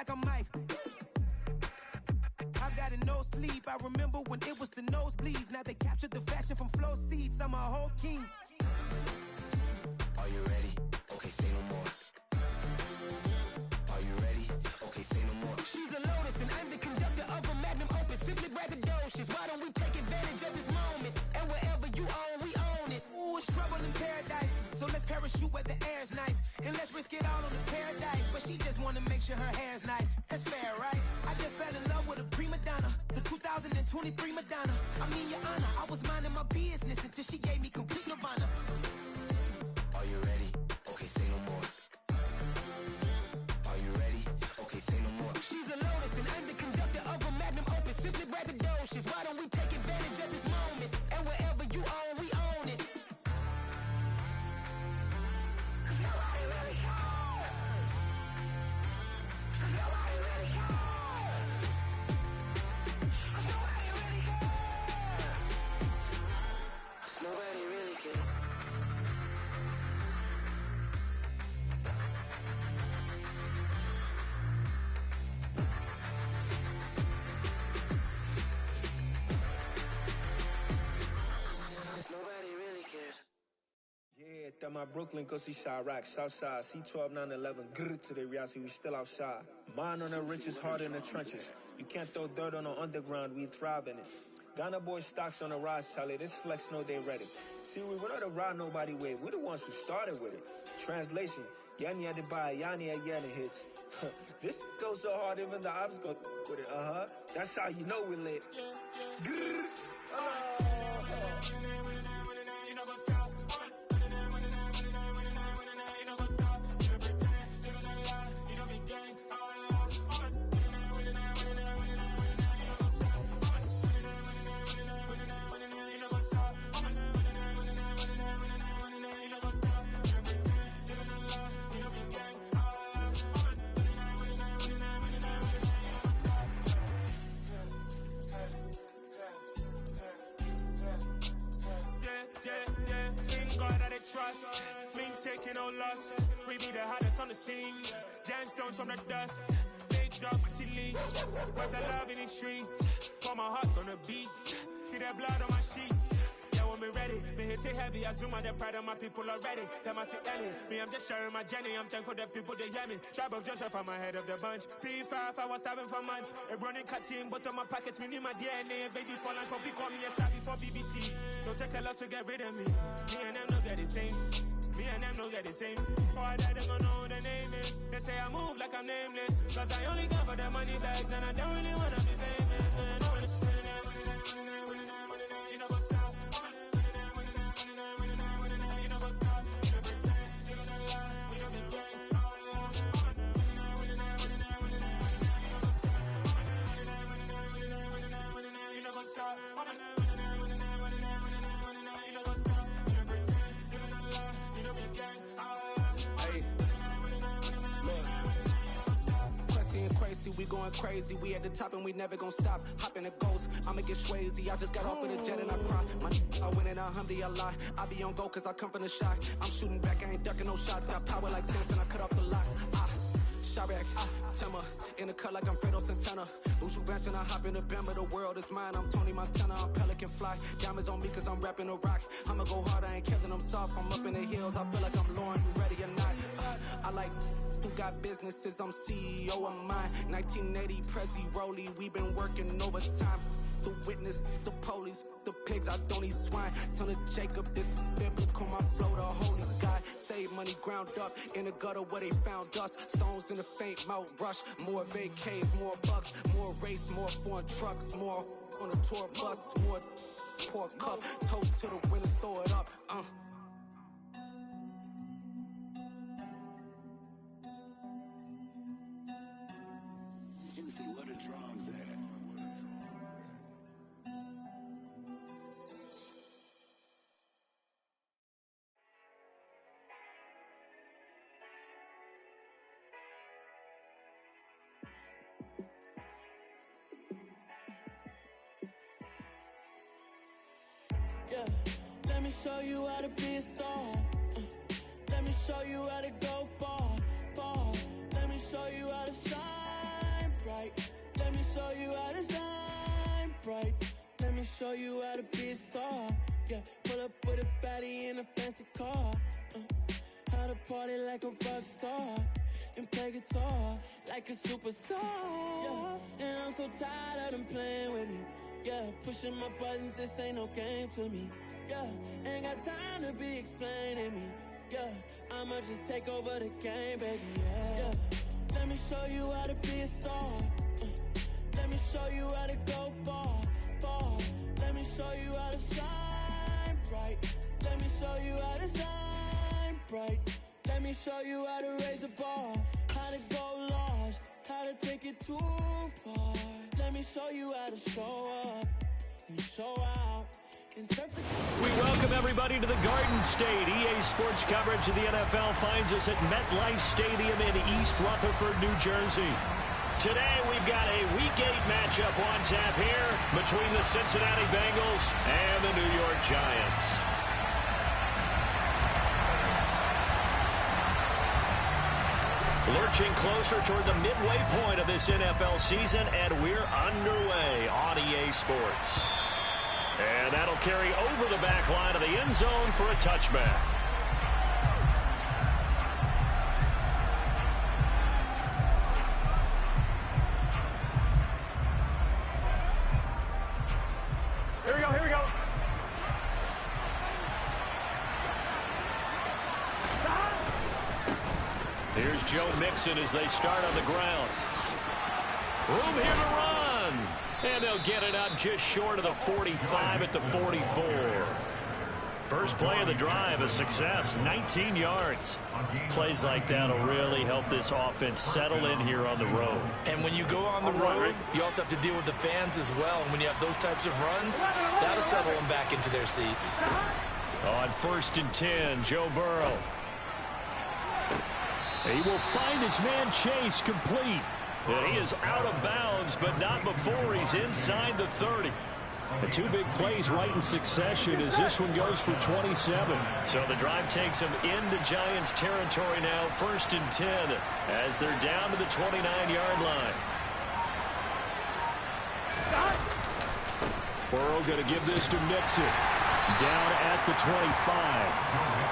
like I'm Mike. I've got a no sleep. I remember when it was the nosebleeds. Now they captured the fashion from flow seats. I'm a whole king. Are you ready? Okay, say no more. Are you ready? Okay, say no more. She's a lotus and I'm the conductor of a magnum opus. Simply braggadocious. Why don't we take advantage of this moment? And wherever you own, we own it. Ooh, it's trouble in paradise. So let's parachute where the air's nice. And let's risk it all on the paradise. But she just wanna make sure her hair's nice. That's fair, right? I just fell in love with a prima donna. The 2023 Madonna. I mean, your honor, I was minding my business until she gave me complete nirvana. Are you ready? Okay, say no more. Are you ready? Okay, say no more. She's a lotus and I'm the conductor of a magnum opus. Simply braggadocious. Why don't we take advantage of this moment? And wherever you own, we own it. Cause nobody really cares. Cause nobody really cares. Cause nobody really cares. Nobody really cares. Nobody really cares. Yeah, that my Brooklyn, cause he Chirac, Southside, C12, 911, grrr to the reality, we still outside. Mine on the riches, heart in the trenches. You can't throw dirt on the underground, we thrive in it. Ghana boy stocks on the rise, Charlie, this flex know they ready. See, we were not to ride nobody with, we're the ones who started with it. Translation, Yanni had to buy, Yanni had Yanni hits. This goes so hard, even the ops go with it, That's how you know we lit. Grrr, trust, me taking no loss. We be the hottest on the scene. Gemstones from the dust. Big dog, pretty leash. Where's the love in the streets? Pour my heart on the beat. See that blood on my sheets. Yeah, when we ready, me hit it heavy. I zoom out the pride of my people already. Them I see Ellie. Me, I'm just sharing my journey. I'm thankful that people they hear me. Tribe of Joseph, I'm ahead of the bunch. P5, I was starving for months. A running cutscene, but on my pockets, me need my DNA. Baby for lunch, but we call me a star before BBC. Don't take a lot to get rid of me. Me and them don't get the same. Me and them don't get the same. Before I die, they gon' know who the name is. They say I move like I'm nameless. Cause I only come for the money bags. And I don't really wanna be famous. You know what's up? You know what's up? You don't pretend. You don't lie. We don't be gang. You know what's up? Crazy, we going crazy. We at the top and we never gon' stop. Hop in the ghost, I'ma get swayzy. I just got off of the jet and I cry. My I win it, alhamdulillah. I be on go cause I come from the shot. I'm shooting back, I ain't ducking no shots. Got power like Samson, I cut off the locks. Chirac, Tema, in the cut like I'm Fredo Santana. Uju Benton, I hop in the Bama, the world is mine. I'm Tony Montana, I'm Pelican Fly. Diamonds on me cause I'm rapping a rock. I'ma go hard, I ain't killing them soft. I'm up in the hills, I feel like I'm Lauren, you ready or not? I like who got businesses, I'm CEO of mine. 1980 Prezi Rolly, we been working overtime. The witness, the police, the pigs, I don't eat swine. Son of Jacob, this biblical, my flow, the holy God. Save money ground up in the gutter where they found us. Stones in the faint Mount Rush. More vacays, more bucks, more race, more foreign trucks, more on a tour bus, more pour cup. Toast to the winners, throw it up. Juicy, where the drums at? Yeah, let me show you how to be a star. Let me show you how to go far, far. Let me show you how to shine. bright. Let me show you how to shine bright. Let me show you how to be a star. Yeah, pull up with a baddie in a fancy car. How to party like a rock star and play guitar like a superstar. Yeah, and I'm so tired of them playing with me. Yeah, pushing my buttons, this ain't no game to me. Yeah, ain't got time to be explaining me. Yeah, I'ma just take over the game, baby. Yeah, let me show you how to be a star. Let me show you how to go far, far. Let me show you how to shine bright. Let me show you how to shine bright. Let me show you how to raise a bar, how to go large, how to take it too far. Let me show you how to show up and show out. We welcome everybody to the Garden State. EA Sports coverage of the NFL finds us at MetLife Stadium in East Rutherford, New Jersey. Today we've got a Week 8 matchup on tap here between the Cincinnati Bengals and the New York Giants. Lurching closer toward the midway point of this NFL season, and we're underway on EA Sports. And that'll carry over the back line of the end zone for a touchback. Here we go, here we go. Here's Joe Mixon as they start on the ground. Room here to run. And they'll get it up just short of the 45 at the 44. First play of the drive, a success, 19 yards. Plays like that will really help this offense settle in here on the road. And when you go on the road, you also have to deal with the fans as well. And when you have those types of runs, that'll settle them back into their seats. On 1st and 10, Joe Burrow. He will find his man Chase complete. And he is out of bounds, but not before he's inside the 30. The two big plays right in succession as this one goes for 27. So the drive takes him into Giants territory now, 1st and 10, as they're down to the 29-yard line. Burrow going to give this to Mixon. Down at the 25.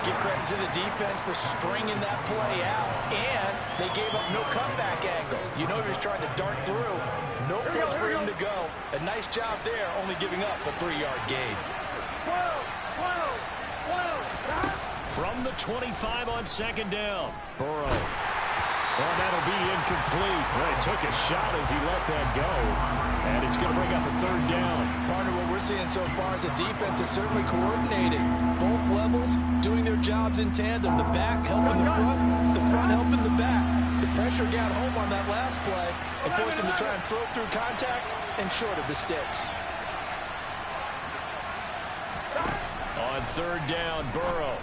Give credit to the defense for stringing that play out, and they gave up no cutback angle. You know he was trying to dart through. No place for him to go. A nice job there, only giving up a 3-yard gain. From the 25 on 2nd down, Burrow. Well, that'll be incomplete. Well, he took a shot as he let that go. And it's going to bring up a 3rd down. Partner, what we're seeing so far is the defense is certainly coordinating. Both levels doing their jobs in tandem. The back helping the front helping the back. The pressure got home on that last play and forced him to try and throw through contact and short of the sticks. On 3rd down, Burrow.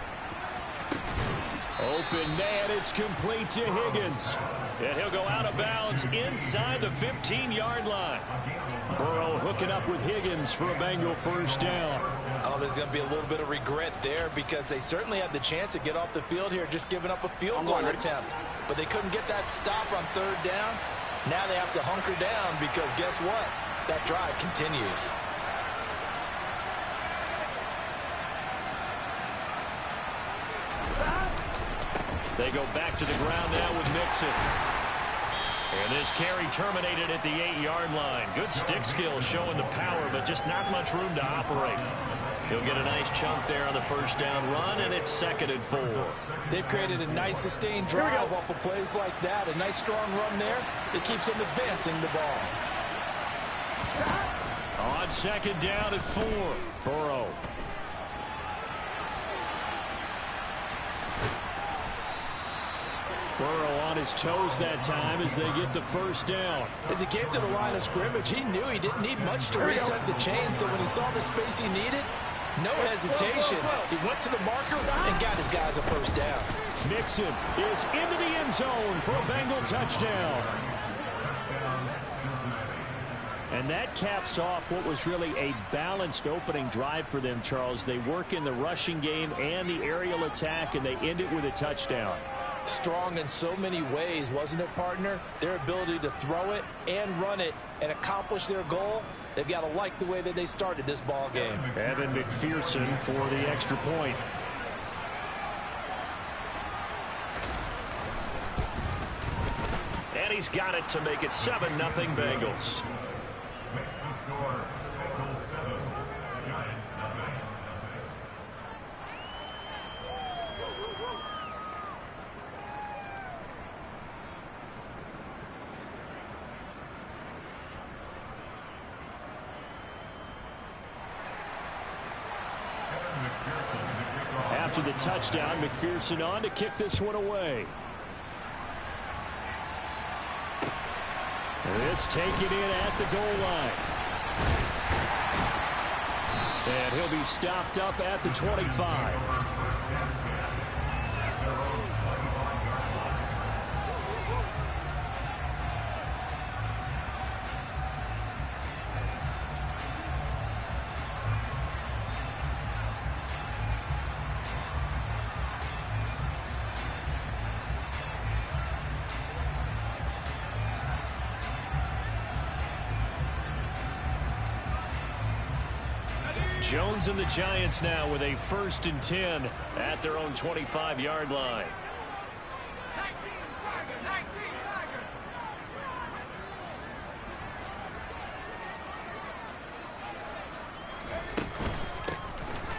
Open man, it's complete to Higgins. And he'll go out of bounds inside the 15-yard line. Burrow hooking up with Higgins for a Bengal 1st down. Oh, there's going to be a little bit of regret there because they certainly had the chance to get off the field here, just giving up a field goal attempt. But they couldn't get that stop on 3rd down. Now they have to hunker down because guess what? That drive continues. They go back to the ground now with Mixon. And this carry terminated at the 8-yard line. Good stick skill showing the power, but just not much room to operate. He'll get a nice chunk there on the 1st down run, and it's 2nd and 4. They've created a nice sustained drive off of plays like that. A nice strong run there that keeps them advancing the ball. On 2nd down at 4, Burrow. Burrow on his toes that time as they get the 1st down. As he came to the line of scrimmage, he knew he didn't need much to reset the chain, so when he saw the space he needed, no hesitation. He went to the marker and got his guys a 1st down. Mixon is into the end zone for a Bengal touchdown. And that caps off what was really a balanced opening drive for them, Charles. They work in the rushing game and the aerial attack, and they end it with a touchdown. strong in so many ways, wasn't it, partner? Their ability to throw it and run it and accomplish their goal. They've got to like the way that they started this ball game. Evan McPherson for the extra point. And he's got it to make it 7-0 Bengals. After the touchdown, McPherson on to kick this one away. This taken in at the goal line. And he'll be stopped up at the 25. Jones and the Giants now with a 1st and 10 at their own 25-yard line.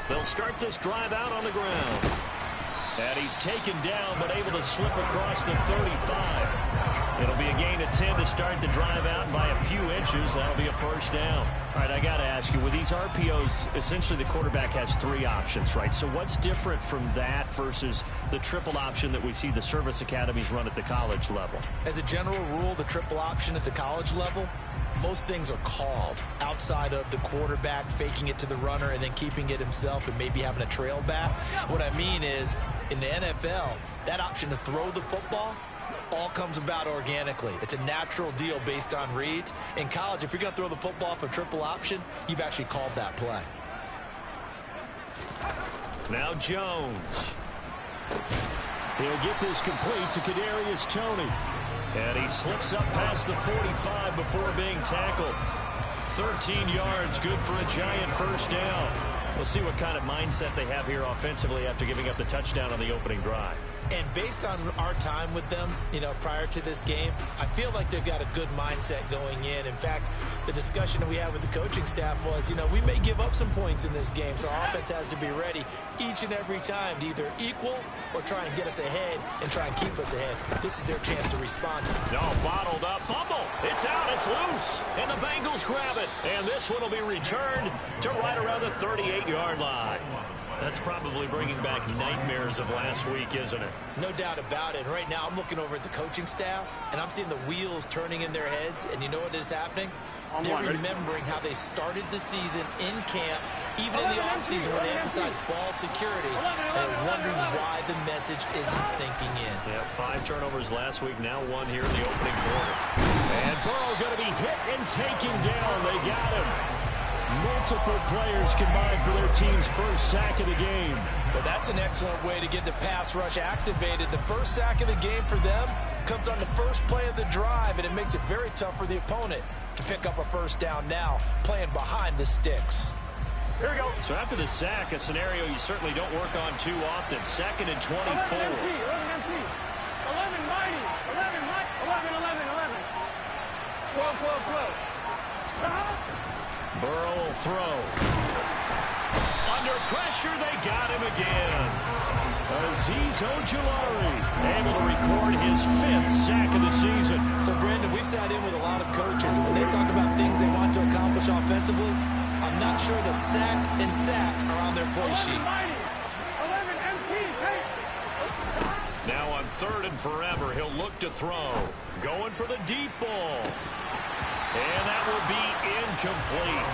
They'll start this drive out on the ground. And he's taken down but able to slip across the 35. It'll be a gain of 10 to start the drive out by a few inches. That'll be a 1st down. All right, I got to ask you, with these RPOs, essentially the quarterback has 3 options, right? So what's different from that versus the triple option that we see the service academies run at the college level? As a general rule, the triple option at the college level, most things are called outside of the quarterback faking it to the runner and then keeping it himself and maybe having a trail back. What I mean is, in the NFL, that option to throw the football all comes about organically. It's a natural deal based on reads. In college, if you're going to throw the football off a triple option, you've actually called that play. Now Jones. He'll get this complete to Kadarius Toney. And he slips up past the 45 before being tackled. 13 yards, good for a Giant 1st down. We'll see what kind of mindset they have here offensively after giving up the touchdown on the opening drive. And based on our time with them, prior to this game, I feel like they've got a good mindset going in. In fact, the discussion that we had with the coaching staff was, we may give up some points in this game, so our offense has to be ready each and every time to either equal or try and get us ahead and try and keep us ahead. This is their chance to respond to it. No, bottled up, fumble. It's out, it's loose, and the Bengals grab it. And this one will be returned to right around the 38-yard line. That's probably bringing back nightmares of last week, isn't it? No doubt about it. Right now, I'm looking over at the coaching staff, and I'm seeing the wheels turning in their heads. And you know what is happening? They're remembering how they started the season in camp, even in the offseason when they emphasized ball security. And they're wondering why the message isn't sinking in. Yeah, 5 turnovers last week, now 1 here in the opening quarter. And Burrow going to be hit and taken down. They got him. Multiple players combined for their team's 1st sack of the game. But that's an excellent way to get the pass rush activated. The 1st sack of the game for them comes on the 1st play of the drive, and it makes it very tough for the opponent to pick up a 1st down now, playing behind the sticks. Here we go. So after the sack, a scenario you certainly don't work on too often. 2nd and 24. 11 empty, 11 mighty, 11. 12. Burrow will throw. Under pressure, they got him again. Azeez Ojulari able to record his 5th sack of the season. So, Brandon, we sat in with a lot of coaches, and when they talk about things they want to accomplish offensively, I'm not sure that sack and sack are on their play sheet. 11 empty. Now on 3rd and forever, he'll look to throw. Going for the deep ball. And that will be incomplete.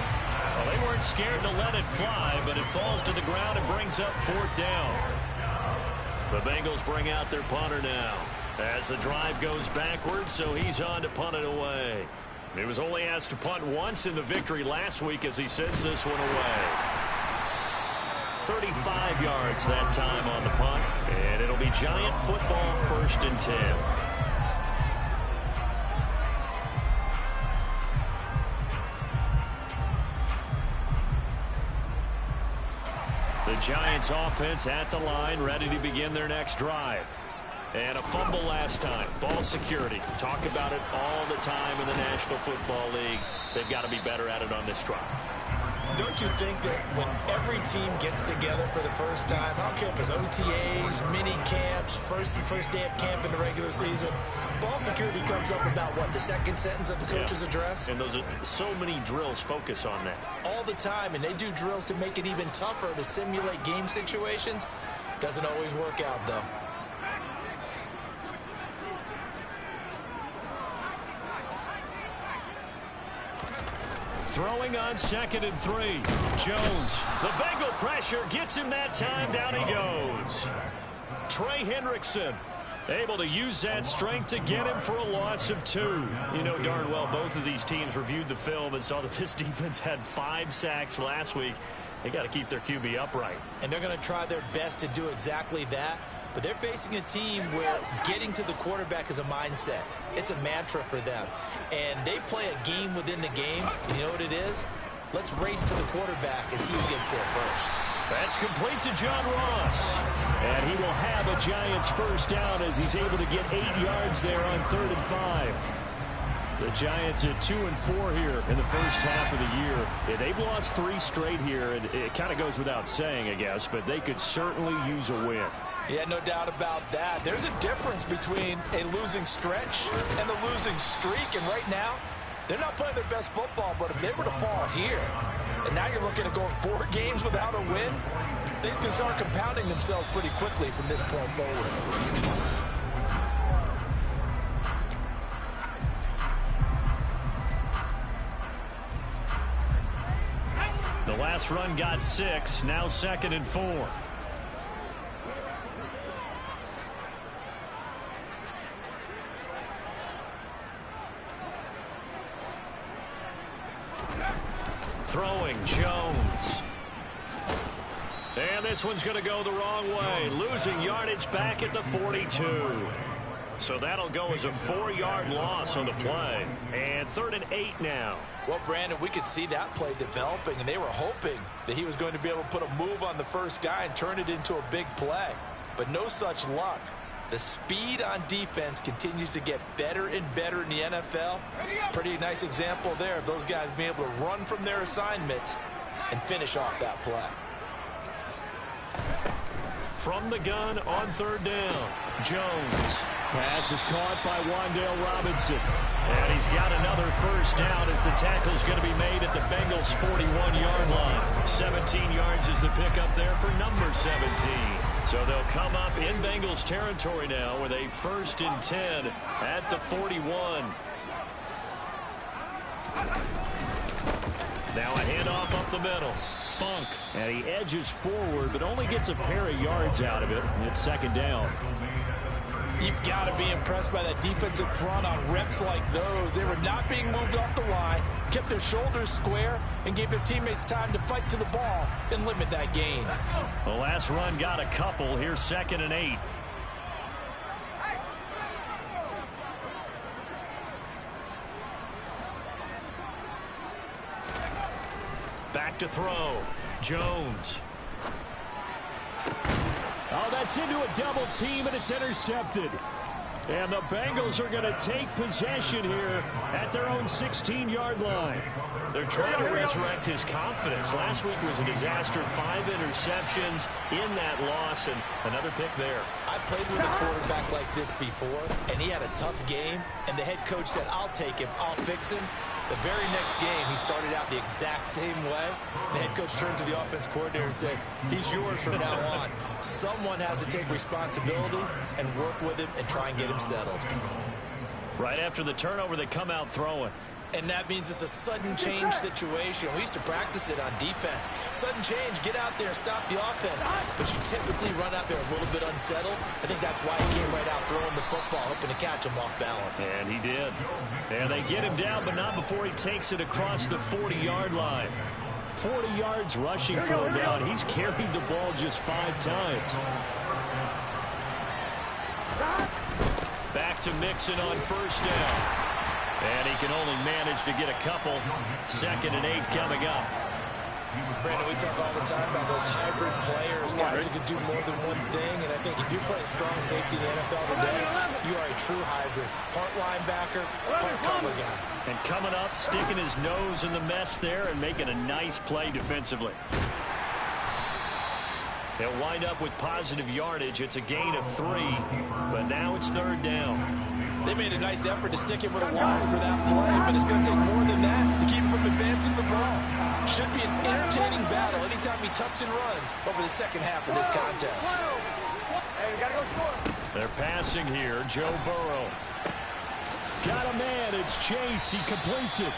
Well, they weren't scared to let it fly, but it falls to the ground and brings up 4th down. The Bengals bring out their punter now as the drive goes backwards, so he's on to punt it away. He was only asked to punt once in the victory last week as he sends this one away. 35 yards that time on the punt. And it'll be Giant football, 1st and 10. The Giants offense at the line, ready to begin their next drive. And a fumble last time. Ball security. Talk about it all the time in the National Football League. They've got to be better at it on this drive. Don't you think that when every team gets together for the first time, I don't care if it's OTAs, mini camps, first day of camp in the regular season, ball security comes up about what, the second sentence of the coach's address? And those are so many drills focus on that. All the time, and they do drills to make it even tougher to simulate game situations. Doesn't always work out, though. Throwing on 2nd and 3. Jones. The Bengal pressure gets him that time. Down he goes. Trey Hendrickson able to use that strength to get him for a loss of 2. You know darn well both of these teams reviewed the film and saw that this defense had 5 sacks last week. They got to keep their QB upright. And they're going to try their best to do exactly that. But they're facing a team where getting to the quarterback is a mindset. It's a mantra for them. And they play a game within the game. And you know what it is? Let's race to the quarterback and see who gets there first. That's complete to John Ross. And he will have a Giants first down as he's able to get 8 yards there on 3rd and 5. The Giants at 2 and 4 here in the first half of the year. Yeah, they've lost 3 straight here. And it kind of goes without saying, I guess, but they could certainly use a win. Yeah, no doubt about that. There's a difference between a losing stretch and a losing streak. And right now, they're not playing their best football. But if they were to fall here, and now you're looking at going 4 games without a win, things can start compounding themselves pretty quickly from this point forward. The last run got 6. Now 2nd and 4. Throwing, Jones. And this one's going to go the wrong way. Losing yardage back at the 42. So that'll go as a 4-yard loss on the play. And 3rd and 8 now. Well, Brandon, we could see that play developing, and they were hoping that he was going to be able to put a move on the first guy and turn it into a big play. But no such luck. The speed on defense continues to get better and better in the NFL. Pretty nice example there of those guys being able to run from their assignments and finish off that play. From the gun on 3rd down, Jones. Pass is caught by Wan'Dale Robinson. And he's got another first down as the tackle's going to be made at the Bengals' 41-yard line. 17 yards is the pickup there for number 17. So they'll come up in Bengals territory now with a 1st and 10 at the 41. Now a handoff up the middle. Funk. And he edges forward, but only gets a pair of yards out of it. And it's 2nd down. You've got to be impressed by that defensive front on reps like those. They were not being moved off the line, kept their shoulders square, and gave their teammates time to fight to the ball and limit that gain. The last run got a couple. Here's 2nd and 8. Back to throw. Jones. Oh, that's into a double team, and it's intercepted. And the Bengals are going to take possession here at their own 16-yard line. They're trying to resurrect his confidence. Last week was a disaster. 5 interceptions in that loss, and another pick there. I played with a quarterback like this before, and he had a tough game, and the head coach said, I'll take him, I'll fix him. The very next game, he started out the exact same way. The head coach turned to the offense coordinator and said, he's yours from now on. Someone has to take responsibility and work with him and try and get him settled. Right after the turnover, they come out throwing. And that means it's a sudden change situation. We used to practice it on defense. Sudden change, get out there, stop the offense. But you typically run out there a little bit unsettled. I think that's why he came right out throwing the football, hoping to catch him off balance. And he did. And they get him down, but not before he takes it across the 40-yard line. 40 yards rushing for him now, and he's carried the ball just 5 times. Back to Mixon on first down. And he can only manage to get a couple. 2nd and 8 coming up. Brandon, we talk all the time about those hybrid players, guys who can do more than one thing. And I think if you're playing strong safety in the NFL today, you are a true hybrid. Part linebacker, part cover guy. And coming up, sticking his nose in the mess there and making a nice play defensively. They'll wind up with positive yardage. It's a gain of 3, but now it's 3rd down. They made a nice effort to stick him with a loss for that play, but it's going to take more than that to keep him from advancing the ball. Should be an entertaining battle anytime he tucks and runs over the second half of this contest. Hey, we got to go score. They're passing here. Joe Burrow. Got a man. It's Chase. He completes it.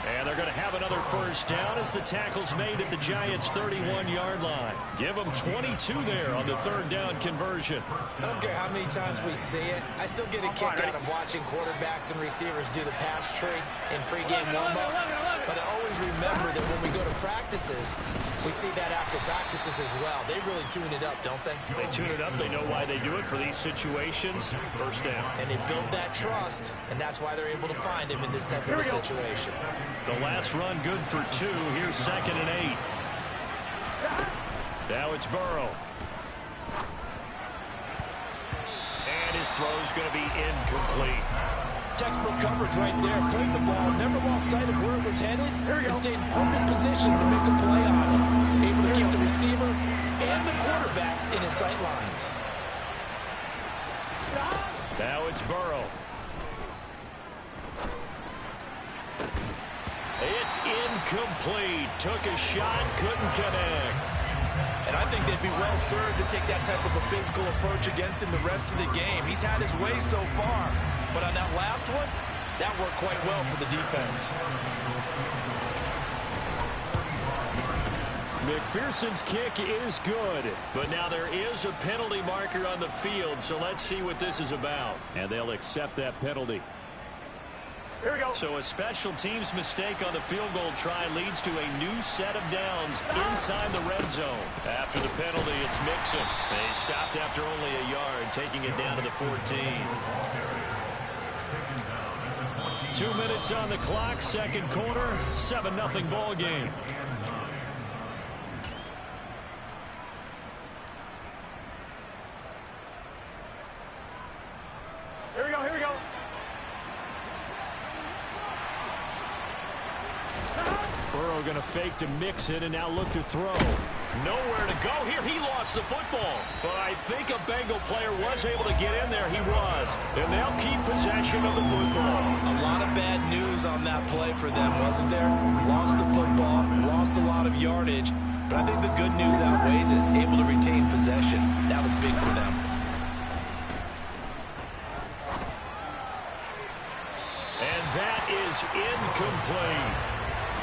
And they're going to have another first down as the tackle's made at the Giants' 31-yard line. Give them 22 there on the 3rd down conversion. I don't care how many times we see it. I still get a kick out of watching quarterbacks and receivers do the pass tree in pregame warm-up. But I always remember that when we go to practices, we see that after practices as well. They really tune it up, don't they? They tune it up. They know why they do it for these situations. First down. And they build that trust, and that's why they're able to find him in this type of a situation. The last run good for 2. Here's 2nd and 8. Now it's Burrow. And his throw's going to be incomplete. Textbook coverage right there. Played the ball, never lost sight of where it was headed, and stayed in perfect position to make a play on it. Able to keep the receiver and the quarterback in his sight lines. Now it's Burrow. It's incomplete. Took a shot, couldn't connect. And I think they'd be well served to take that type of a physical approach against him the rest of the game. He's had his way so far, but on that last one, that worked quite well for the defense. McPherson's kick is good, but now there is a penalty marker on the field, so let's see what this is about. And they'll accept that penalty. Here we go. So a special teams mistake on the field goal try leads to a new set of downs inside the red zone. After the penalty, it's Mixon. They stopped after only a yard, taking it down to the 14. 2 minutes on the clock, 2nd quarter, 7-0 ball game. Here we go, here we go. Burrow going to fake to Mixon and now look to throw. Nowhere to go here. He lost the football. But I think a Bengal player was able to get in there. He was. And they'll keep possession of the football. A lot of bad news on that play for them, wasn't there? Lost the football, lost a lot of yardage. But I think the good news outweighs it. Able to retain possession. That was big for them. And that is incomplete.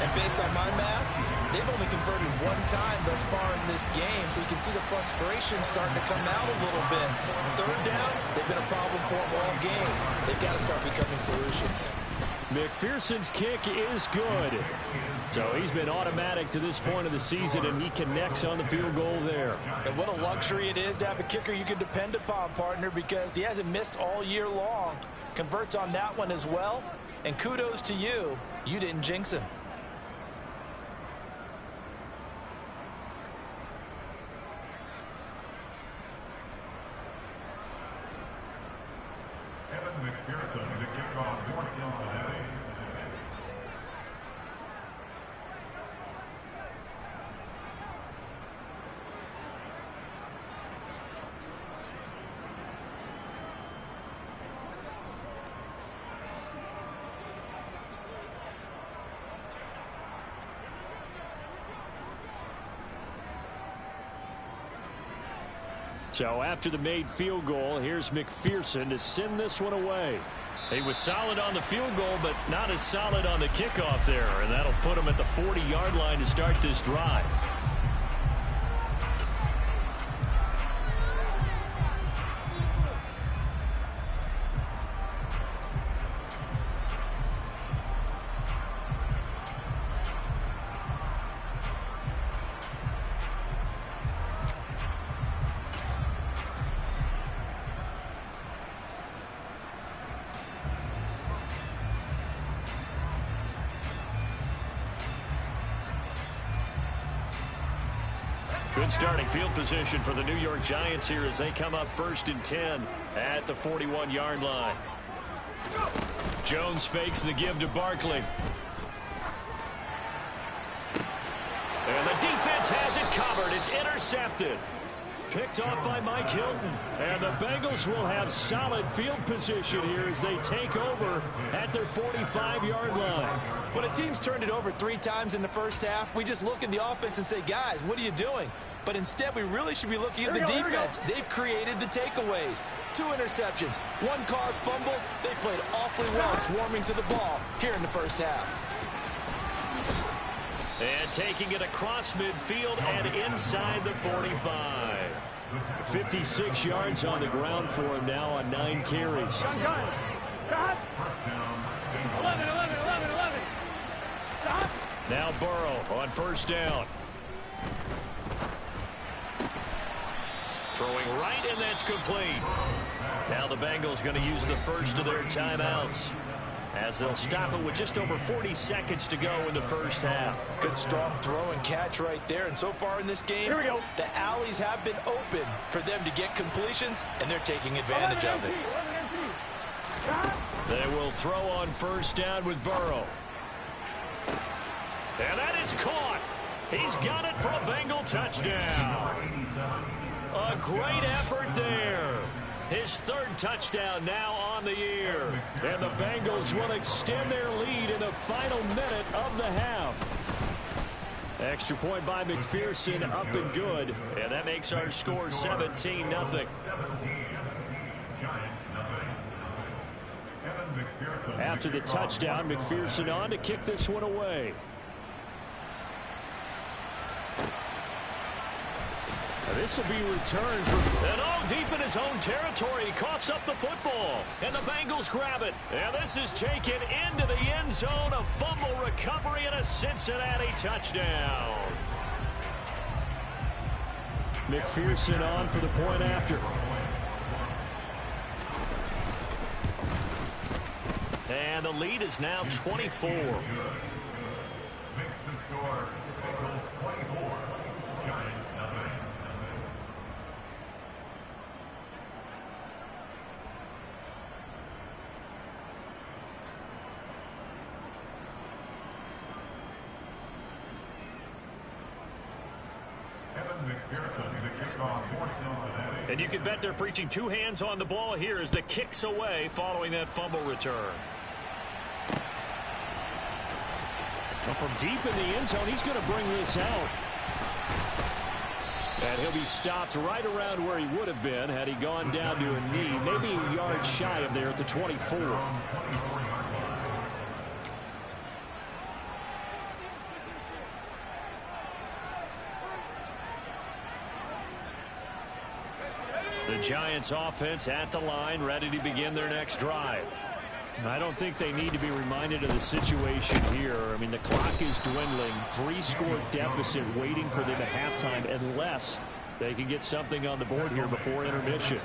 And based on my math, they've only converted 1 time thus far in this game, so you can see the frustration starting to come out a little bit. 3rd downs, they've been a problem for them all game. They've got to start becoming solutions. McPherson's kick is good. So he's been automatic to this point of the season, and he connects on the field goal there. And what a luxury it is to have a kicker you can depend upon, partner, because he hasn't missed all year long. Converts on that one as well, and kudos to you. You didn't jinx him. McPherson, the kickoff for Cincinnati. So after the made field goal, here's McPherson to send this one away. He was solid on the field goal, but not as solid on the kickoff there, and that'll put him at the 40-yard line to start this drive. Good starting field position for the New York Giants here as they come up 1st and 10 at the 41-yard line. Jones fakes the give to Barkley. And the defense has it covered. It's intercepted. Picked off by Mike Hilton. And the Bengals will have solid field position here as they take over at their 45-yard line. When a team's turned it over 3 times in the first half, we just look at the offense and say, guys, what are you doing? But instead, we really should be looking at the defense. They've created the takeaways. 2 interceptions, 1 caused fumble. They played awfully well swarming to the ball here in the first half. And taking it across midfield and inside the 45. 56 yards on the ground for him now on 9 carries. 11. Stop. Now Burrow on 1st down. Throwing right, and that's complete. Now the Bengals going to use the first of their timeouts as they'll stop it with just over 40 seconds to go in the first half. Good strong throw and catch right there. And so far in this game, the alleys have been open for them to get completions, and they're taking advantage of it. They will throw on 1st down with Burrow. And that is caught. He's got it for a Bengal touchdown. A great effort there. His 3rd touchdown now on the year. And the Bengals will extend their lead in the final minute of the half. Extra point by McPherson, up and good. And that makes our score 17-0. After the touchdown, McPherson on to kick this one away. This will be returned from, and all deep in his own territory. He coughs up the football, and the Bengals grab it. And this is taken into the end zone. A fumble recovery and a Cincinnati touchdown. McPherson on for the point after. And the lead is now 24. Makes the score Bengals 24, Giants 0. And you can bet they're preaching 2 hands on the ball here as the kick's away following that fumble return. Well, from deep in the end zone, he's going to bring this out. And he'll be stopped right around where he would have been had he gone down to a knee, maybe a yard shy of there at the 24. The Giants offense at the line, ready to begin their next drive. I don't think they need to be reminded of the situation here. I mean, the clock is dwindling. 3-score deficit waiting for them at halftime unless they can get something on the board here before intermission.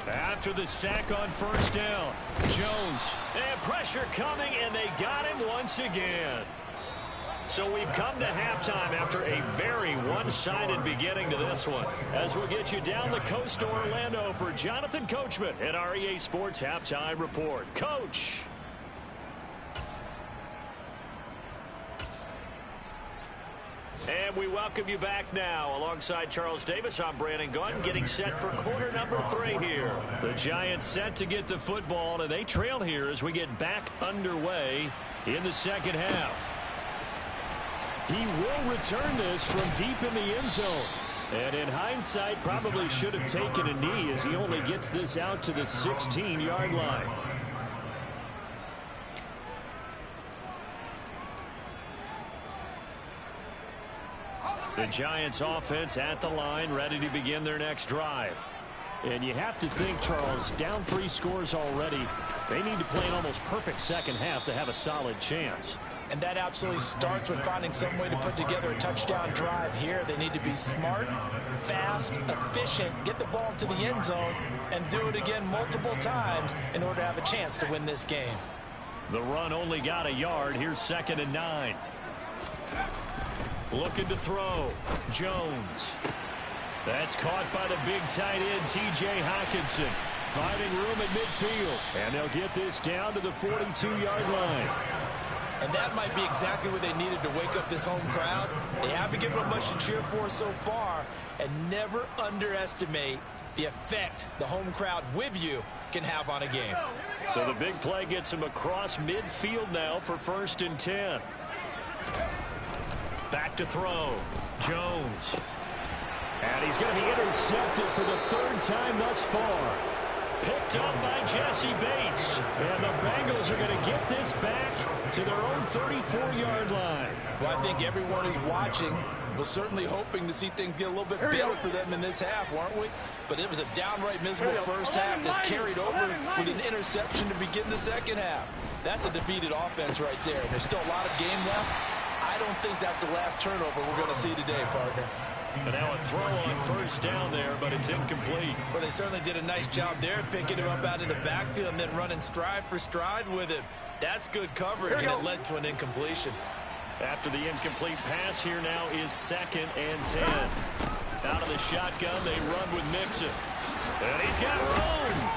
After the sack on 1st down, Jones. And pressure coming, and they got him once again. So we've come to halftime after a very one-sided beginning to this one. As we'll get you down the coast to Orlando for Jonathan Coachman at our EA Sports Halftime Report. Coach. And we welcome you back now. Alongside Charles Davis, I'm Brandon Gunn, getting set for quarter number 3 here. The Giants set to get the football, and they trail here as we get back underway in the second half. He will return this from deep in the end zone. And in hindsight, probably should have taken a knee as he only gets this out to the 16-yard line. The Giants offense at the line, ready to begin their next drive. And you have to think, Charles, down 3 scores already. They need to play an almost perfect second half to have a solid chance. And that absolutely starts with finding some way to put together a touchdown drive here. They need to be smart, fast, efficient, get the ball to the end zone, and do it again multiple times in order to have a chance to win this game. The run only got a yard. Here's 2nd and 9. Looking to throw. Jones. That's caught by the big tight end, T.J. Hockenson. Finding room at midfield. And they'll get this down to the 42-yard line. And that might be exactly what they needed to wake up this home crowd. They haven't given them much to cheer for so far. And never underestimate the effect the home crowd with you can have on a game. So the big play gets him across midfield now for 1st and 10. Back to throw. Jones. And he's going to be intercepted for the 3rd time thus far. Picked up by Jesse Bates. And the Bengals are going to get this back to their own 34-yard line. Well, I think everyone who's watching was certainly hoping to see things get a little bit better for them in this half, weren't we? But it was a downright miserable first half that's carried over with an interception to begin the second half. That's a defeated offense right there. There's still a lot of game left. I don't think that's the last turnover we're going to see today, partner. And now a throw on 1st down there, but it's incomplete. Well, they certainly did a nice job there, picking him up out of the backfield and then running stride for stride with him. That's good coverage, and it led to an incompletion. After the incomplete pass, here now is 2nd and 10. Out of the shotgun, they run with Mixon. And he's got room.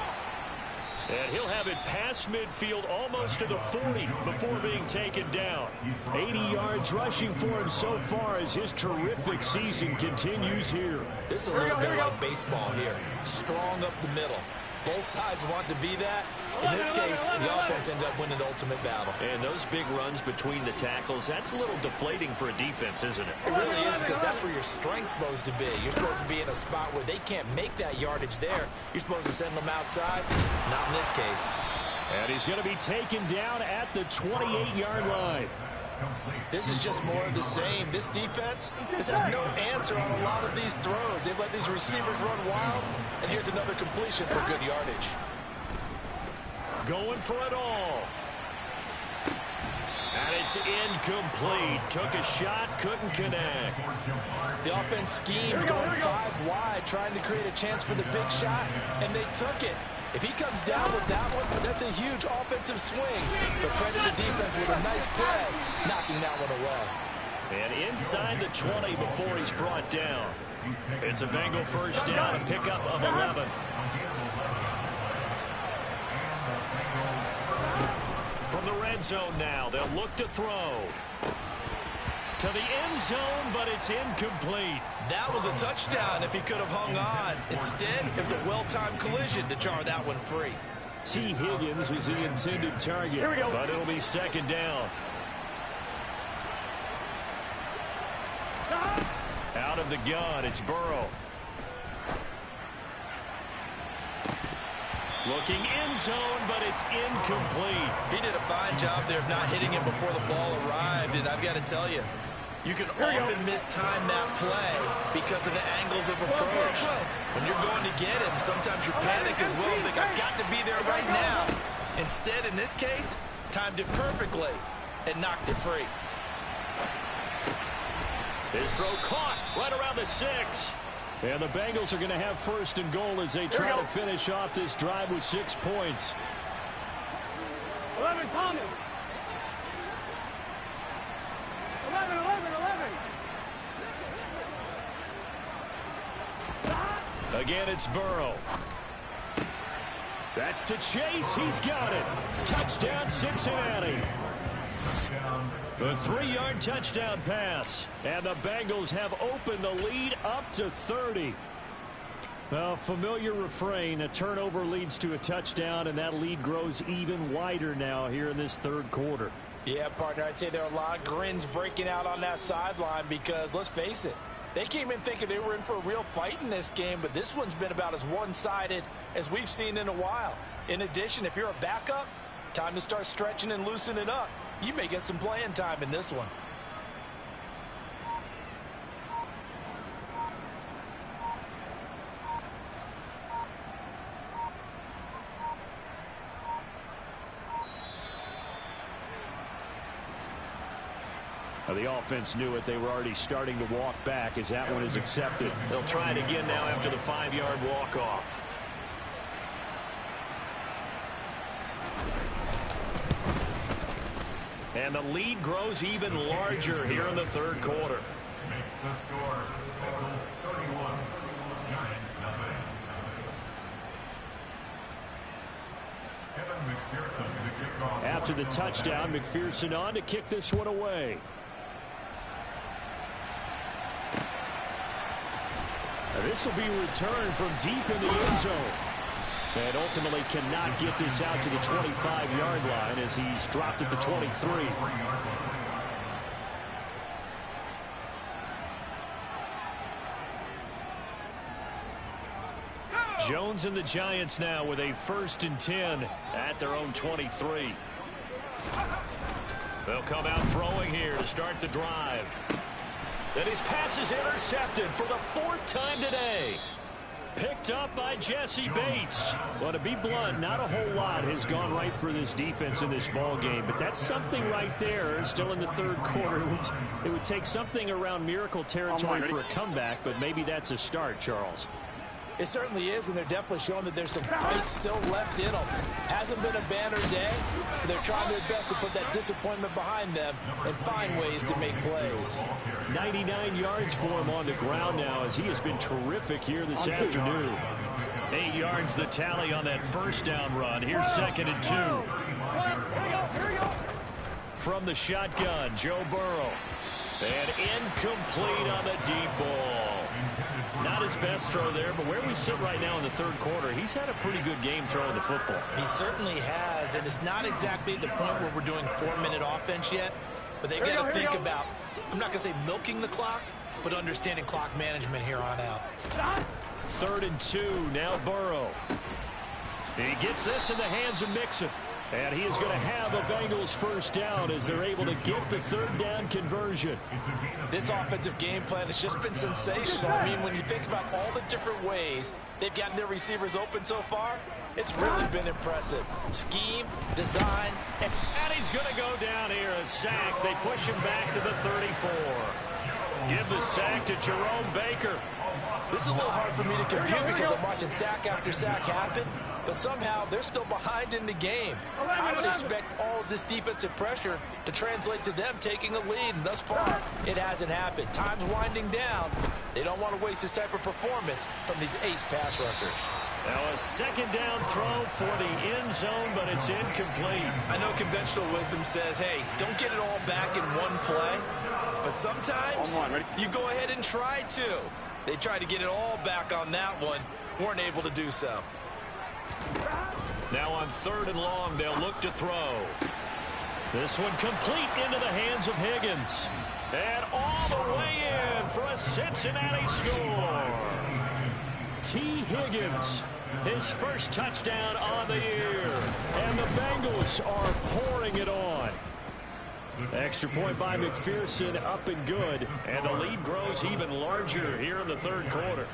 And he'll have it past midfield almost to the 40 before being taken down. 80 yards rushing for him so far as his terrific season continues here. This is a little bit like baseball here. Strong up the middle. Both sides want to be that. In this case, the offense ended up winning the ultimate battle. And those big runs between the tackles, that's a little deflating for a defense, isn't it? It really is, because that's where your strength's supposed to be. You're supposed to be in a spot where they can't make that yardage there. You're supposed to send them outside. Not in this case. And he's going to be taken down at the 28-yard line. This is just more of the same. This defense has had no answer on a lot of these throws. They've let these receivers run wild, and here's another completion for good yardage. Going for it all. And it's incomplete. Took a shot, couldn't connect. The offense schemed, going 5 wide, trying to create a chance for the big shot, and they took it. If he comes down with that one, that's a huge offensive swing. But credit the defense with a nice play, knocking that one away. And inside the 20 before he's brought down. It's a Bengal 1st down, a pickup of 11. From the red zone now, they'll look to throw. To the end zone, but it's incomplete. That was a touchdown if he could have hung on. Instead, it was a well-timed collision to jar that one free. T. Higgins is the intended target, but it'll be 2nd down. Out of the gun, it's Burrow. Looking end zone, but it's incomplete. He did a fine job there of not hitting him before the ball arrived, and I've got to tell you, you can often mistime that play because of the angles of approach. When you're going to get him, sometimes you panic as well and think, I've got to be there right now. Instead, in this case, timed it perfectly and knocked it free. His throw caught right around the 6. And the Bengals are going to have 1st and goal as they try to finish off this drive with 6 points. 11, Tommy. 11. Again, it's Burrow. That's to Chase. He's got it. Touchdown, Cincinnati. The 3-yard touchdown pass. And the Bengals have opened the lead up to 30. Well, familiar refrain. A turnover leads to a touchdown, and that lead grows even wider now here in this 3rd quarter. Yeah, partner, I'd say there are a lot of grins breaking out on that sideline because, let's face it, they came in thinking they were in for a real fight in this game, but this one's been about as one-sided as we've seen in a while. In addition, if you're a backup, time to start stretching and loosening up. You may get some playing time in this one. Now, the offense knew it. They were already starting to walk back as that one is accepted. They'll try it again now after the 5-yard walk-off. And the lead grows even larger here in the 3rd quarter. makes the score. Bengals 31, Giants nothing. Evan McPherson to kick off. After the touchdown, McPherson on to kick this one away. This will be returned from deep in the end zone. And ultimately cannot get this out to the 25-yard line as he's dropped at the 23. Jones and the Giants now with a 1st and 10 at their own 23. They'll come out throwing here to start the drive. And his pass is intercepted for the 4th time today. Picked up by Jesse Bates. Well, to be blunt, not a whole lot has gone right for this defense in this ball game, but that's something right there. Still in the 3rd quarter. It would take something around miracle territory for a comeback, but maybe that's a start, Charles. It certainly is, and they're definitely showing that there's some fight still left in them. Hasn't been a banner day, but they're trying their best to put that disappointment behind them and find ways to make plays. 99 yards for him on the ground now as he has been terrific here this afternoon. 8 yards the tally on that 1st down run. Here's 2nd and 2. From the shotgun, Joe Burrow. And incomplete on the deep ball. Not his best throw there, but where we sit right now in the 3rd quarter, he's had a pretty good game throwing the football. He certainly has, and it's not exactly at the point where we're doing 4-minute offense yet, but they got to think about, I'm not going to say milking the clock, but understanding clock management here on out. 3rd and 2, now Burrow. He gets this in the hands of Mixon. And he is going to have a Bengals 1st down as they're able to get the 3rd down conversion. This offensive game plan has just been sensational. I mean, when you think about all the different ways they've gotten their receivers open so far, it's really been impressive. Scheme, design, and he's going to go down here, a sack. They push him back to the 34. Give the sack to Jerome Baker. This is a little hard for me to compute because I'm watching sack after sack happen, but somehow they're still behind in the game. I would expect all of this defensive pressure to translate to them taking a lead, and thus far, it hasn't happened. Time's winding down. They don't want to waste this type of performance from these ace pass rushers. Now a 2nd down throw for the end zone, but it's incomplete. I know conventional wisdom says, hey, don't get it all back in one play, but sometimes you go ahead and try to. They tried to get it all back on that one, weren't able to do so. Now on 3rd and long, they'll look to throw. This one complete into the hands of Higgins. And all the way in for a Cincinnati score. T. Higgins, his 1st touchdown on the year. And the Bengals are pouring it on. Extra point by McPherson, up and good. And the lead grows even larger here in the 3rd quarter.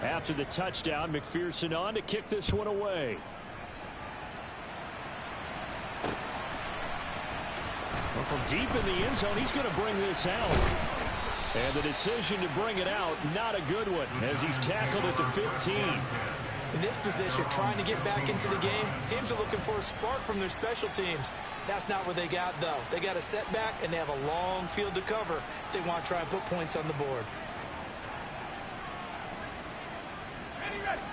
After the touchdown, McPherson on to kick this one away. Well, from deep in the end zone, he's going to bring this out. And the decision to bring it out, not a good one, as he's tackled at the 15. In this position, trying to get back into the game, teams are looking for a spark from their special teams. That's not what they got, though. They got a setback, and they have a long field to cover if they want to try and put points on the board.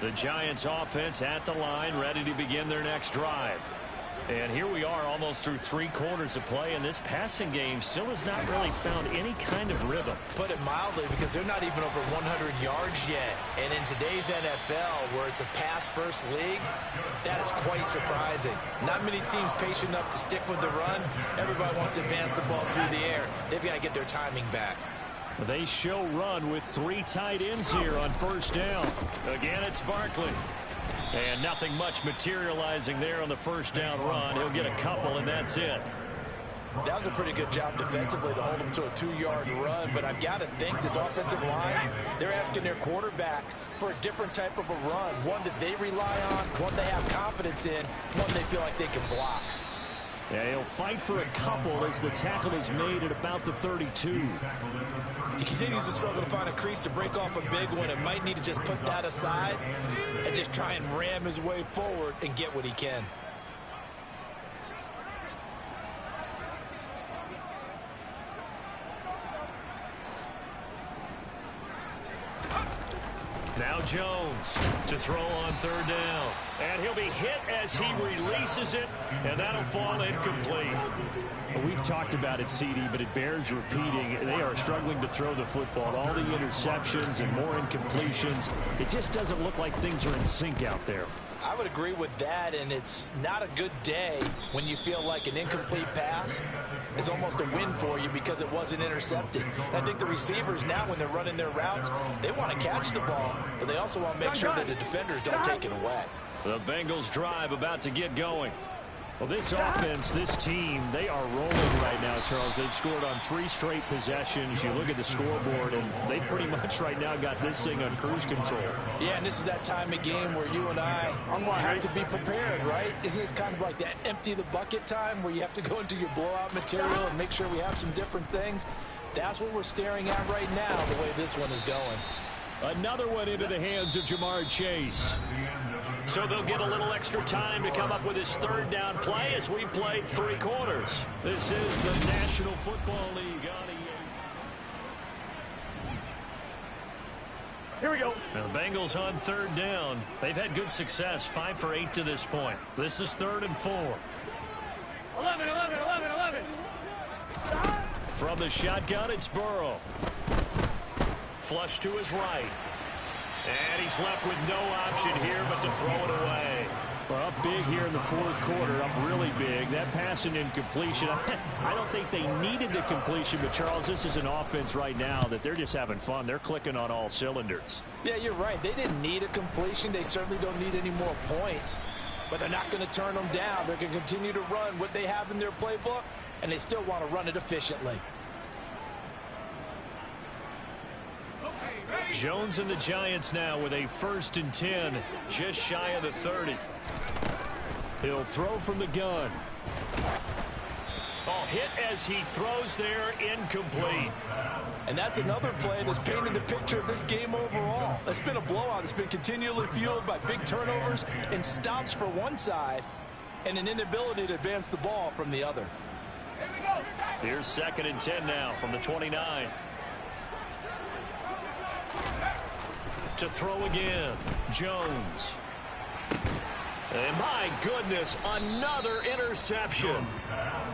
The Giants offense at the line, ready to begin their next drive. And here we are almost through 3 quarters of play, and this passing game still has not really found any kind of rhythm. Put it mildly, because they're not even over 100 yards yet. And in today's NFL, where it's a pass-first league, that is quite surprising. Not many teams patient enough to stick with the run. Everybody wants to advance the ball through the air. They've got to get their timing back. They show run with 3 tight ends here on 1st down. Again, it's Barkley. And nothing much materializing there on the 1st down run. He'll get a couple, and that's it. That was a pretty good job defensively to hold him to a 2-yard run, but I've got to think this offensive line, they're asking their quarterback for a different type of a run, one that they rely on, one they have confidence in, one they feel like they can block. Yeah, he'll fight for a couple as the tackle is made at about the 32. He continues to struggle to find a crease to break off a big one and might need to just put that aside and just try and ram his way forward and get what he can. Now Jones to throw on third down. And he'll be hit as he releases it, and that'll fall incomplete. Well, we've talked about it, CD, but it bears repeating. They are struggling to throw the football. All the interceptions and more incompletions. It just doesn't look like things are in sync out there. I would agree with that, and it's not a good day when you feel like an incomplete pass is almost a win for you because it wasn't intercepted. And I think the receivers now, when they're running their routes, they want to catch the ball, but they also want to make sure that the defenders don't take it away. The Bengals drive about to get going. Well, this offense, this team, they are rolling right now, Charles. They've scored on 3 straight possessions. You look at the scoreboard, and they pretty much right now got this thing on cruise control. Yeah, and this is that time of game where you and I have to be prepared, right? Isn't this kind of like that empty the bucket time where you have to go into your blowout material and make sure we have some different things? That's what we're staring at right now, the way this one is going. Another one into the hands of Jamar Chase. So they'll get a little extra time to come up with his third down play as we've played 3 quarters. This is the National Football League on Here we go. Now the Bengals on third down. They've had good success, 5 for 8 to this point. This is 3rd and 4. 11. From the shotgun, it's Burrow. Flush to his right. And he's left with no option here but to throw it away. Well, up big here in the 4th quarter, up really big. That pass and incompletion, I don't think they needed the completion, but Charles, this is an offense right now that they're just having fun. They're clicking on all cylinders. Yeah, you're right. They didn't need a completion. They certainly don't need any more points, but they're not going to turn them down. They're going to continue to run what they have in their playbook, and they still want to run it efficiently. Jones and the Giants now with a 1st and 10, just shy of the 30. He'll throw from the gun. Oh, hit as he throws there, incomplete. And that's another play that's painted the picture of this game overall. It's been a blowout. It's been continually fueled by big turnovers and stops for one side and an inability to advance the ball from the other. Here's 2nd and 10 now from the 29. To throw again, Jones. And my goodness, another interception.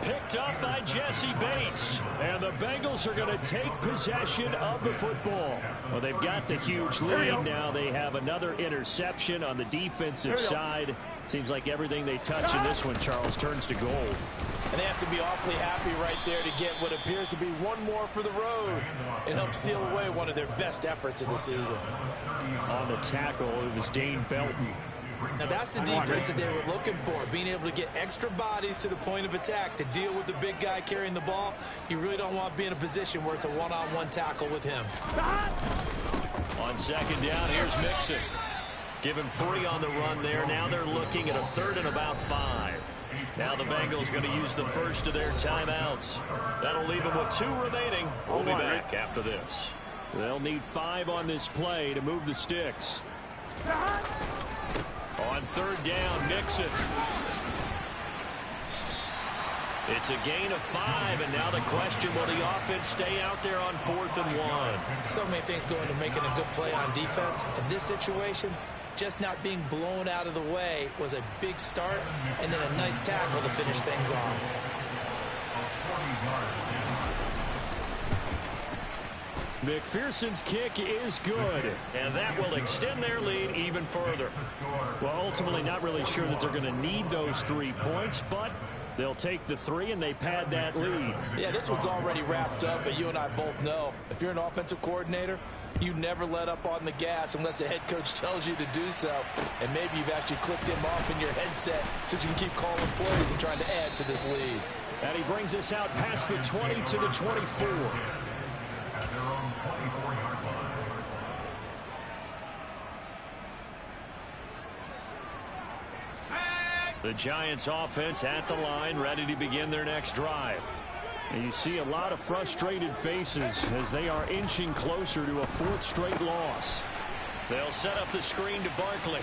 Picked up by Jesse Bates. And the Bengals are going to take possession of the football. Well, they've got the huge lead now. They have another interception on the defensive side. Seems like everything they touch in this one, Charles, turns to gold. And they have to be awfully happy right there to get what appears to be one more for the road and help seal away one of their best efforts of the season. On the tackle, it was Dane Belton. Now that's the defense that they were looking for, being able to get extra bodies to the point of attack to deal with the big guy carrying the ball. You really don't want to be in a position where it's a one-on-one tackle with him. On 2nd down, here's Mixon. Give him 3 on the run there. Now they're looking at a 3rd and about 5. Now the Bengals going to use the first of their timeouts. That'll leave them with 2 remaining. We'll be back after this. They'll need 5 on this play to move the sticks. On 3rd down, Mixon. It's a gain of 5, and now the question, will the offense stay out there on 4th and 1? So many things go into making a good play on defense. In this situation, just not being blown out of the way was a big start, and then a nice tackle to finish things off. McPherson's kick is good, and that will extend their lead even further. Well, ultimately not really sure that they're going to need those 3 points, but they'll take the 3 and they pad that lead. Yeah, this one's already wrapped up, but you and I both know if you're an offensive coordinator, you never let up on the gas unless the head coach tells you to do so. And maybe you've actually clicked him off in your headset so you can keep calling plays and trying to add to this lead. And he brings us out past the 20 to the 24. At their own 24-yard line. The Giants offense at the line, ready to begin their next drive. And you see a lot of frustrated faces as they are inching closer to a 4th straight loss. They'll set up the screen to Barkley.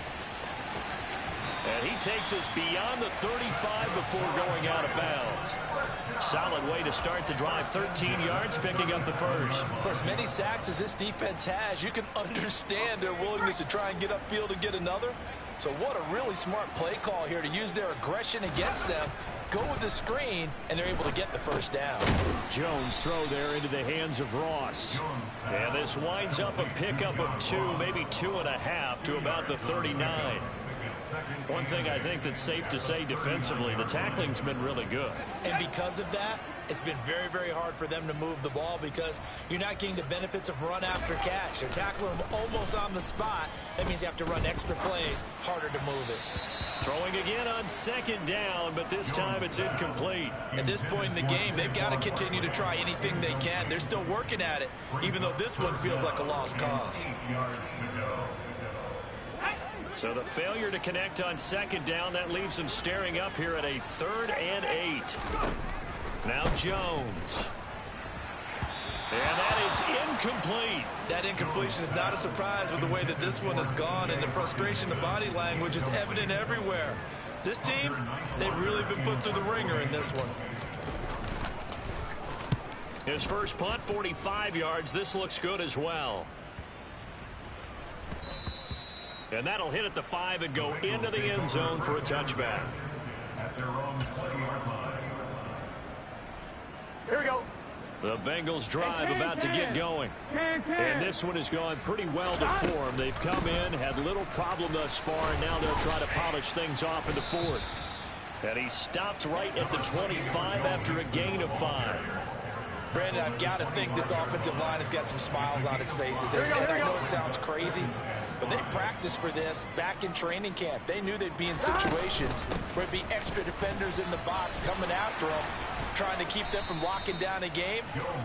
And he takes us beyond the 35 before going out of bounds. Solid way to start the drive. 13 yards, picking up the first. For as many sacks as this defense has, you can understand their willingness to try and get upfield and get another. So what a really smart play call here to use their aggression against them. Go with the screen, and they're able to get the first down. Jones throw there into the hands of Ross. And this winds up a pickup of 2, maybe 2.5 to about the 39. One thing I think that's safe to say defensively, the tackling's been really good. And because of that, it's been very, very hard for them to move the ball because you're not getting the benefits of run after catch. They're tackling them almost on the spot. That means you have to run extra plays, harder to move it. Throwing again on 2nd down, but this time it's incomplete. At this point in the game, they've got to continue to try anything they can. They're still working at it, even though this one feels like a lost cause. So the failure to connect on 2nd down, that leaves them staring up here at a 3rd and 8. Now Jones. And that is incomplete. That incompletion is not a surprise with the way that this one has gone, and the frustration, the body language is evident everywhere. This team, they've really been put through the ringer in this one. His first punt, 45 yards. This looks good as well. And that'll hit at the 5 and go into the end zone for a touchback. Here we go. The Bengals drive about to get going. And this one has gone pretty well to form. They've come in, had little problem thus far, and now they'll try to polish things off in the 4th. And he stopped right at the 25 after a gain of 5. Brandon, I've got to think this offensive line has got some smiles on its faces. And I know it sounds crazy, but they practiced for this back in training camp. They knew they'd be in situations where there'd be extra defenders in the box coming after them, trying to keep them from locking down a game.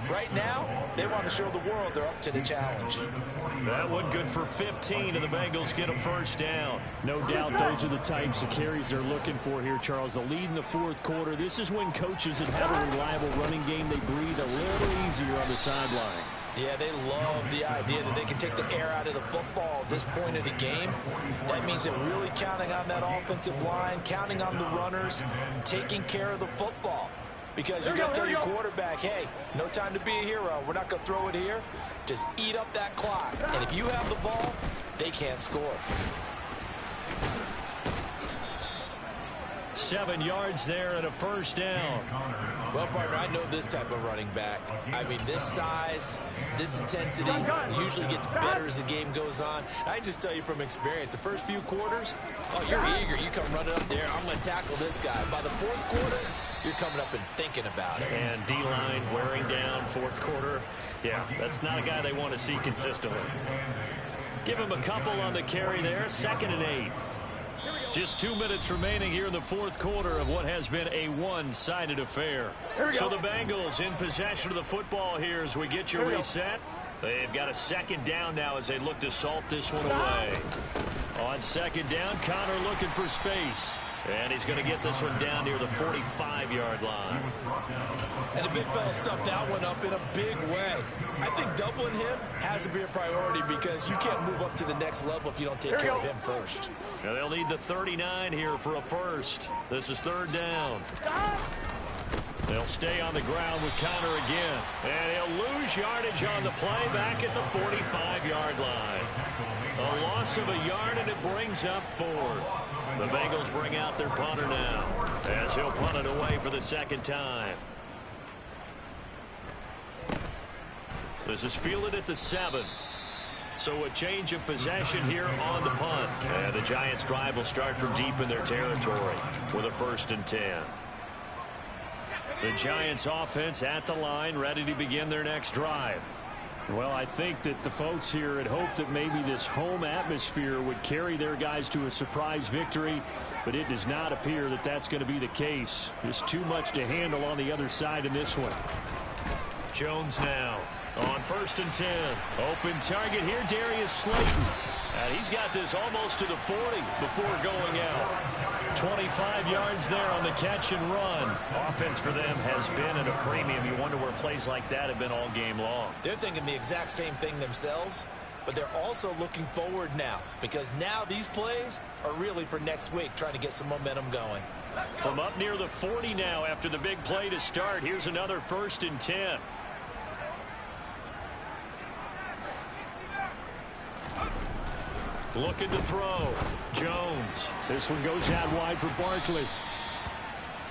Right now, they want to show the world they're up to the challenge. That one good for 15, and the Bengals get a first down. No doubt those are the types of carries they're looking for here, Charles. The lead in the 4th quarter. This is when coaches that have a reliable running game, they breathe a little easier on the sideline. Yeah, they love the idea that they can take the air out of the football at this point of the game. That means they're really counting on that offensive line, counting on the runners, taking care of the football. Because you got to tell your quarterback, hey, no time to be a hero. We're not going to throw it here. Just eat up that clock. And if you have the ball, they can't score. 7 yards there and a first down. Well, partner, I know this type of running back. I mean, this size, this intensity usually gets better as the game goes on. I just tell you from experience, the first few quarters, oh, you're eager. You come running up there. I'm going to tackle this guy. By the 4th quarter, you're coming up and thinking about it. And D-line wearing down 4th quarter. Yeah, that's not a guy they want to see consistently. Give him a couple on the carry there. 2nd and 8. Just 2 minutes remaining here in the 4th quarter of what has been a one-sided affair. So the Bengals in possession of the football here as we get you reset. They've got a 2nd down now as they look to salt this one away. On 2nd down, Connor looking for space. And he's going to get this one down near the 45-yard line. And the big fella stuffed that one up in a big way. I think doubling him has to be a priority because you can't move up to the next level if you don't take care of him first. Now they'll need the 39 here for a first. This is 3rd down. They'll stay on the ground with Connor again. And he'll lose yardage on the play back at the 45-yard line. A loss of a yard, and it brings up 4th. The Bengals bring out their punter now as he'll punt it away for the 2nd time. This is fielded at the 7. So a change of possession here on the punt. And the Giants drive will start from deep in their territory with a 1st and 10. The Giants offense at the line, ready to begin their next drive. Well, I think that the folks here had hoped that maybe this home atmosphere would carry their guys to a surprise victory, but it does not appear that that's going to be the case. There's too much to handle on the other side in this one. Jones now. On 1st and 10. Open target here, Darius Slayton. And he's got this almost to the 40 before going out. 25 yards there on the catch and run. Offense for them has been at a premium. You wonder where plays like that have been all game long. They're thinking the exact same thing themselves, but they're also looking forward now, because now these plays are really for next week, trying to get some momentum going. From up near the 40 now after the big play to start, here's another 1st and 10. Looking to throw. Jones. This one goes out wide for Barkley.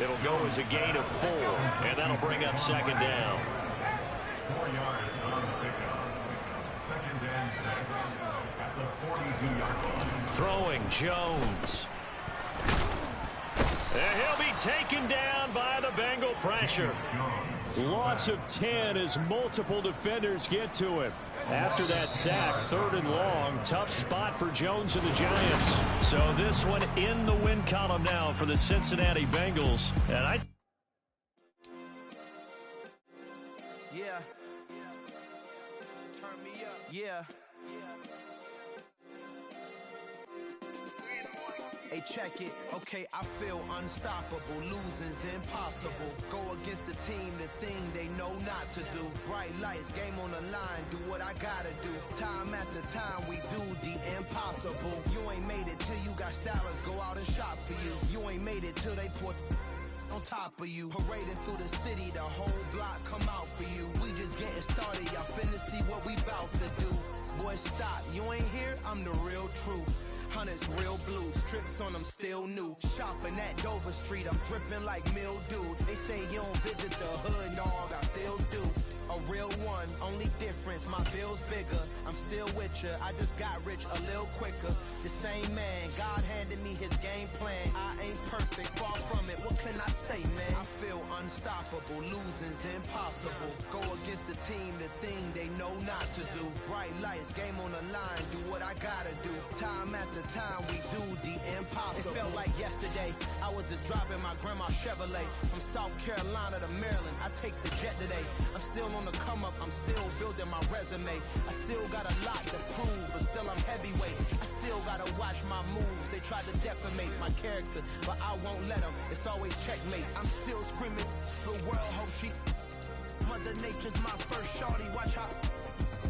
It'll go as a gain of 4, and that'll bring up 2nd down. 4 yards on the pickup. 2nd and 6 at the 42-yard line. Throwing Jones. And he'll be taken down by the Bengal pressure. Loss of 10 as multiple defenders get to him. After that sack, 3rd and long, tough spot for Jones and the Giants. So this one in the win column now for the Cincinnati Bengals. And Yeah. Turn me up. Yeah. Hey, check it. Okay, I feel unstoppable. Losing's impossible. Go against the team, the thing they know not to do. Bright lights, game on the line, do what I gotta do. Time after time, we do the impossible. You ain't made it till you got stylists go out and shop for you. You ain't made it till they put on top of you. Parading through the city, the whole block come out for you. We just getting started, y'all finna see what we bout to do. Boy, stop, you ain't here, I'm the real truth. Hunters, real blue, strips on them still new. Shopping at Dover Street, I'm dripping like mildew. They say you don't visit the hood, dog, I still do. A real one, only difference, my bill's bigger. I'm still with ya, I just got rich a little quicker. The same man, God handed me his game plan. I ain't perfect, far from it, what can I say, man? I feel unstoppable, losing's impossible. Go against the team, the thing they know not to do. Bright lights, game on the line, do what I gotta do. Time after time, we do the impossible. It felt like yesterday, I was just driving my grandma's Chevrolet. From South Carolina to Maryland, I take the jet today. I'm still on the come up, I'm still building my resume. I still got a lot to prove, but still I'm heavyweight. I still gotta watch my moves. They tried to defamate my character, but I won't let them. It's always checkmate. I'm still screaming, the world hope she. Mother Nature's my first shorty, watch how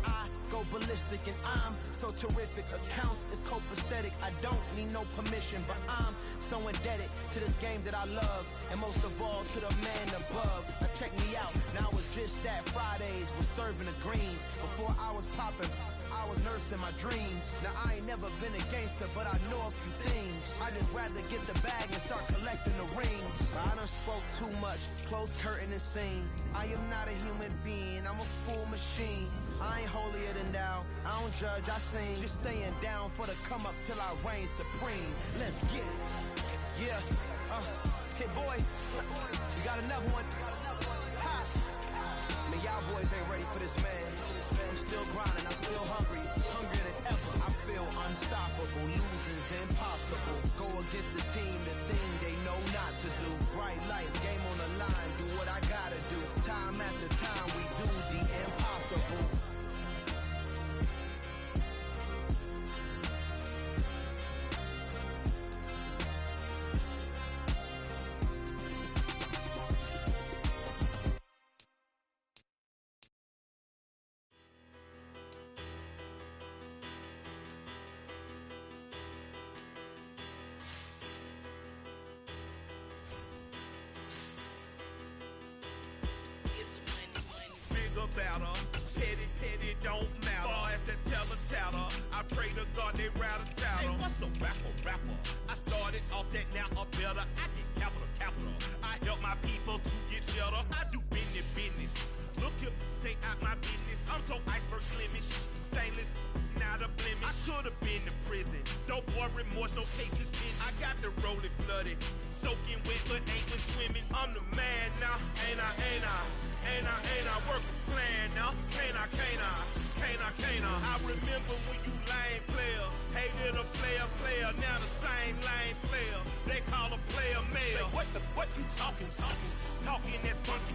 I go ballistic, and I'm so terrific. Accounts is copacetic, I don't need no permission, but I'm so indebted to this game that I love, and most of all to the man above. Now check me out, now it's just that Fridays was serving the greens. Before I was popping, I was nursing my dreams. Now I ain't never been a gangster, but I know a few things. I just rather get the bag and start collecting the rings. But I done spoke too much, close curtain and scene. I am not a human being, I'm a full machine. I ain't holier than thou, I don't judge, I sing. Just staying down for the come up till I reign supreme. Let's get it. Yeah, hey boy, you got another one? Ha. Man, y'all boys ain't ready for this, man. I'm still grinding, I'm still hungry, hungrier than ever. I feel unstoppable, losing's impossible. Go against the team, the thing they know not to do. Bright lights, game on the line, do what I gotta do. Time after time, we do the impossible. Better. Petty don't matter. Far as the teller, I pray to God they rattle tattle. Hey, what's a rapper? I started off that, now I'm better. I get capital. I help my people to get cheddar. I do business. Look here, stay out my business. I'm so iceberg slimish, stainless, not a blemish. I should have been to prison. No boy remorse, no cases pinned. I got the rolling flooded, soaking wet, but ain't been swimming. I'm the man now, ain't I? Work a plan now, can't I? I remember when you lame player, hated a player, now the same lame player. They call a player mayor. Say, what you talking that funky,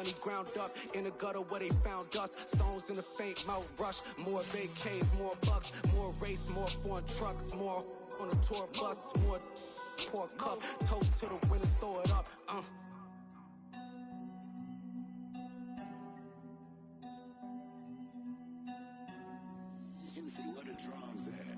money ground up in the gutter where they found us. Stones in the faint mouth rush. More vacays, more bucks, more race, more foreign trucks, more on a tour bus, more pour cup. Toast to the winners, throw it up. Juicy, what a drums at?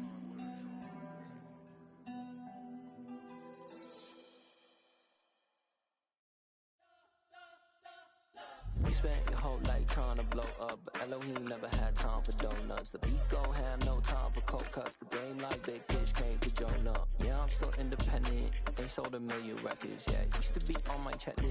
You spent your whole life trying to blow up, but Elohim never had time for donuts. The beat gon' have no time for cold cuts. The game like Big Pitch came to join up. Yeah, I'm still independent, ain't sold a million records yet. Used to be on my checklist.